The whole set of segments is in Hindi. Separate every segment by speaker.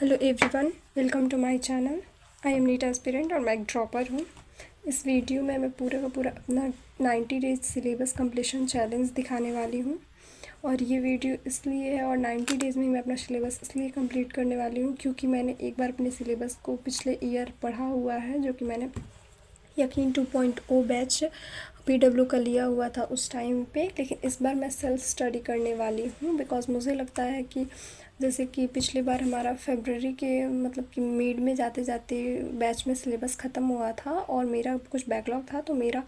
Speaker 1: Hello everyone, welcome to my channel. I am NEET aspirant और मैं एक ड्रॉपर हूँ। इस वीडियो में मैं पूरा का पूरा अपना 90 डेज सिलेबस कंप्लीशन चैलेंज दिखाने वाली हूँ। और ये वीडियो इसलिए है और 90 डेज़ में मैं अपना सिलेबस इसलिए कंप्लीट करने वाली हूँ क्योंकि मैंने एक बार अपने सिलेबस को पिछले ईयर पढ़ा हुआ है, जो कि मैंने यकीन 2.0 बैच PW का लिया हुआ था उस टाइम पे। लेकिन इस बार मैं सेल्फ स्टडी करने वाली हूँ बिकॉज़ मुझे लगता है कि जैसे कि पिछली बार हमारा फरवरी के मतलब कि मिड में जाते जाते बैच में सिलेबस ख़त्म हुआ था और मेरा कुछ बैकलॉग था, तो मेरा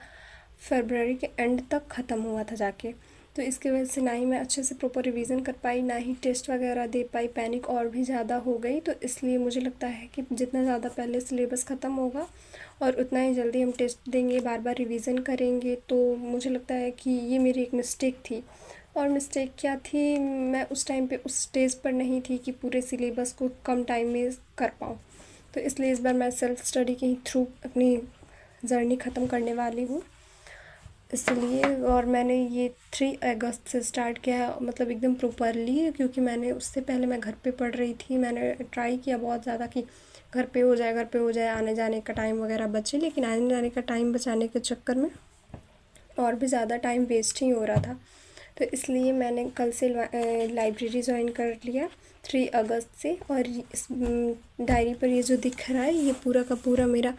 Speaker 1: फरवरी के एंड तक ख़त्म हुआ था जाके। तो इसकी वजह से ना ही मैं अच्छे से प्रॉपर रिवीजन कर पाई, ना ही टेस्ट वगैरह दे पाई, पैनिक और भी ज़्यादा हो गई। तो इसलिए मुझे लगता है कि जितना ज़्यादा पहले सिलेबस ख़त्म होगा और उतना ही जल्दी हम टेस्ट देंगे, बार बार रिवीजन करेंगे। तो मुझे लगता है कि ये मेरी एक मिस्टेक थी। और मिस्टेक क्या थी, मैं उस टाइम पे उस स्टेज पर नहीं थी कि पूरे सिलेबस को कम टाइम में कर पाऊँ। तो इसलिए इस बार मैं सेल्फ स्टडी के ही थ्रू अपनी जर्नी ख़त्म करने वाली हूँ इसलिए। और मैंने ये 3 अगस्त से स्टार्ट किया है, मतलब एकदम प्रॉपरली, क्योंकि मैंने उससे पहले मैं घर पे पढ़ रही थी। मैंने ट्राई किया बहुत ज़्यादा कि घर पे हो जाए, घर पे हो जाए, आने जाने का टाइम वगैरह बचे, लेकिन आने जाने का टाइम बचाने के चक्कर में और भी ज़्यादा टाइम वेस्ट ही हो रहा था। तो इसलिए मैंने कल से लाइब्रेरी ज्वाइन कर लिया 3 अगस्त से। और इस डायरी पर ये जो दिख रहा है, ये पूरा का पूरा मेरा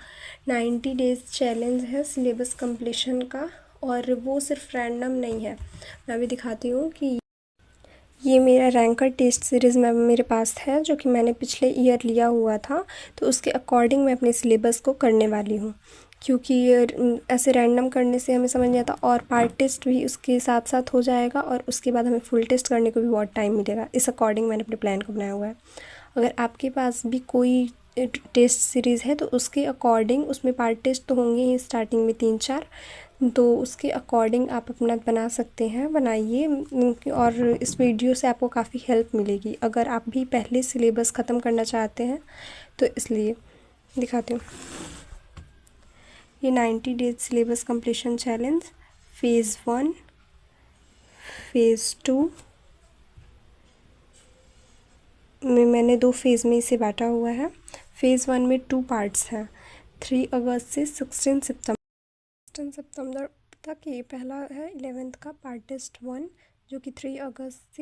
Speaker 1: 90 डेज़ चैलेंज है सिलेबस कंप्लीशन का। और वो सिर्फ रैंडम नहीं है, मैं अभी दिखाती हूँ कि ये मेरा रैंकर टेस्ट सीरीज़ में मेरे पास है, जो कि मैंने पिछले ईयर लिया हुआ था। तो उसके अकॉर्डिंग मैं अपने सिलेबस को करने वाली हूँ, क्योंकि ऐसे रैंडम करने से हमें समझ नहीं आता। और पार्ट टेस्ट भी उसके साथ साथ हो जाएगा और उसके बाद हमें फुल टेस्ट करने को भी बहुत टाइम मिलेगा। इस अकॉर्डिंग मैंने अपने प्लान को बनाया हुआ है। अगर आपके पास भी कोई टेस्ट सीरीज़ है तो उसके अकॉर्डिंग उसमें पार्ट टेस्ट तो होंगे ही स्टार्टिंग में 3-4, तो उसके अकॉर्डिंग आप अपना बना सकते हैं, बनाइए। और इस वीडियो से आपको काफ़ी हेल्प मिलेगी अगर आप भी पहले सिलेबस ख़त्म करना चाहते हैं। तो इसलिए दिखाती हूँ ये 90 days syllabus completion challenge phase 1, phase 2 में मैंने 2 फेज़ में इसे बांटा हुआ है। फ़ेज़ 1 में 2 पार्ट्स हैं, 3 अगस्त से 16 सितंबर तक। ये पहला है 11th का पार्ट टेस्ट 1, जो कि 3 अगस्त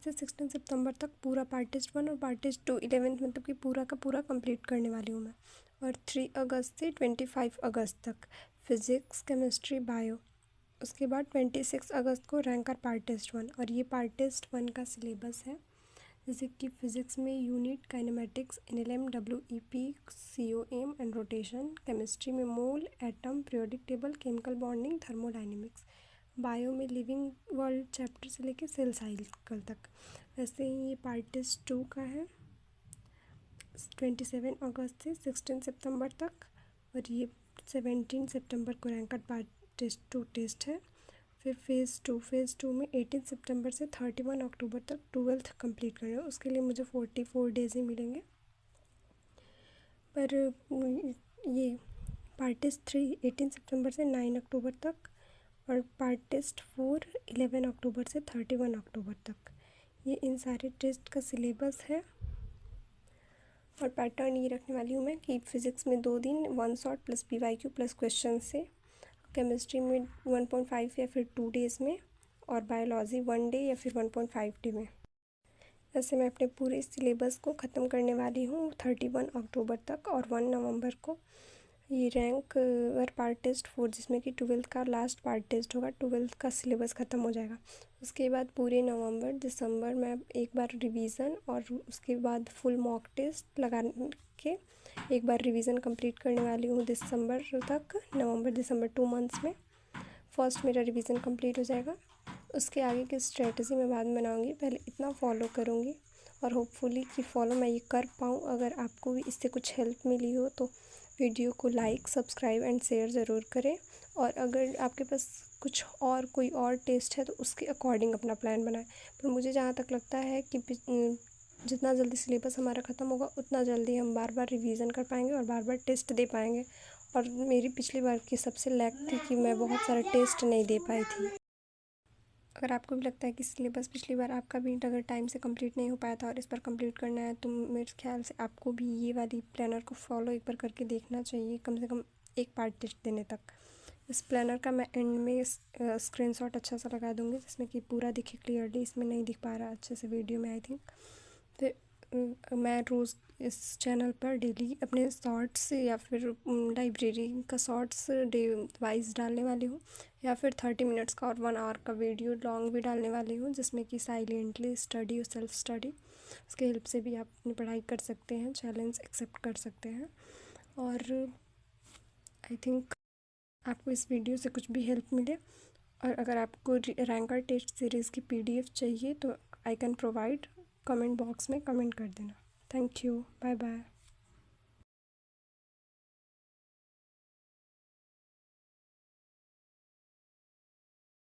Speaker 1: से 16 सितंबर तक पूरा पार्ट टेस्ट 1 और पार्ट टेस्ट 2 11th मतलब कि पूरा का पूरा कंप्लीट करने वाली हूँ मैं। और 3 अगस्त से 25 अगस्त तक फ़िज़िक्स, केमिस्ट्री, बायो। उसके बाद 26 अगस्त को रैंकर पार्ट टेस्ट 1। और ये पार्ट टेस्ट 1 का सिलेबस है, जैसे कि फ़िज़िक्स में unit, kinematics, NLM, WEP, COM and rotation. Chemistry में mole, atom, periodic table, chemical bonding, thermodynamics. Bio में लिविंग वर्ल्ड चैप्टर से लेके सेल साइकिल तक। वैसे ही ये पार्ट टेस्ट 2 का है, 27 अगस्त से 16 सितंबर तक। और ये 17 सितंबर को रैंकर पार्ट टेस्ट 2 टेस्ट है। फिर फ़ेज़ 2 में 18 सितंबर से 31 अक्टूबर तक 12th कंप्लीट करना है। उसके लिए मुझे 44 डेज़ ही मिलेंगे। पर ये पार्ट टेस्ट 3 18 सितंबर से 9 अक्टूबर तक और पार्ट टेस्ट 4 11 अक्टूबर से 31 अक्टूबर तक। ये इन सारे टेस्ट का सिलेबस है। और पैटर्न ये रखने वाली हूँ मैं कि फ़िज़िक्स में 2 दिन 1 shot plus PYQ plus question से। केमिस्ट्री में 1.5 या फिर 2 डेज़ में। और बायोलॉजी 1 डे या फिर 1.5 डे में। ऐसे मैं अपने पूरे सिलेबस को ख़त्म करने वाली हूँ 31 अक्टूबर तक। और 1 नवंबर को ये रैंक और पार्ट टेस्ट 4, जिसमें कि 12th का लास्ट पार्ट टेस्ट होगा, 12th का सिलेबस ख़त्म हो जाएगा। उसके बाद पूरे नवंबर दिसंबर में एक बार रिवीज़न और उसके बाद फुल मॉक टेस्ट लगा के एक बार रिवीज़न कंप्लीट करने वाली हूँ दिसंबर तक। नवंबर दिसंबर 2 मंथ्स में फर्स्ट मेरा रिवीज़न कंप्लीट हो जाएगा। उसके आगे की स्ट्रेटजी मैं बाद में बनाऊँगी, पहले इतना फॉलो करूँगी और होपफुली कि फॉलो मैं ये कर पाऊँ। अगर आपको भी इससे कुछ हेल्प मिली हो तो वीडियो को लाइक, सब्सक्राइब एंड शेयर ज़रूर करें। और अगर आपके पास कुछ और कोई और टेस्ट है तो उसके अकॉर्डिंग अपना प्लान बनाएं। पर मुझे जहाँ तक लगता है कि जितना जल्दी सिलेबस हमारा ख़त्म होगा उतना जल्दी हम बार बार रिवीज़न कर पाएंगे और बार बार टेस्ट दे पाएंगे। और मेरी पिछली बार की सबसे लैक थी कि मैं बहुत सारा टेस्ट नहीं दे पाई थी। अगर आपको भी लगता है कि सिलेबस पिछली बार आपका भी अगर टाइम से कंप्लीट नहीं हो पाया था और इस बार कंप्लीट करना है, तो मेरे ख्याल से आपको भी ये वाली प्लानर को फॉलो एक बार करके देखना चाहिए, कम से कम एक पार्ट टेस्ट देने तक। इस प्लानर का मैं एंड में स्क्रीनशॉट अच्छा सा लगा दूँगी जिसमें कि पूरा दिखे क्लियरली। इसमें नहीं दिख पा रहा अच्छे से वीडियो में आई थिंक। फिर मैं रोज़ इस चैनल पर डेली अपने शॉर्ट्स या फिर लाइब्रेरी का शॉर्ट्स डे वाइज डालने वाली हूँ, या फिर 30 मिनट्स का और 1 आवर का वीडियो लॉन्ग भी डालने वाली हूँ, जिसमें कि साइलेंटली स्टडी और सेल्फ स्टडी, उसके हेल्प से भी आप अपनी पढ़ाई कर सकते हैं, चैलेंज एक्सेप्ट कर सकते हैं। और आई थिंक आपको इस वीडियो से कुछ भी हेल्प मिले। और अगर आपको रैंकर टेस्ट सीरीज़ की PDF चाहिए तो I can provide, comment box में कमेंट कर देना। Thank you, bye bye.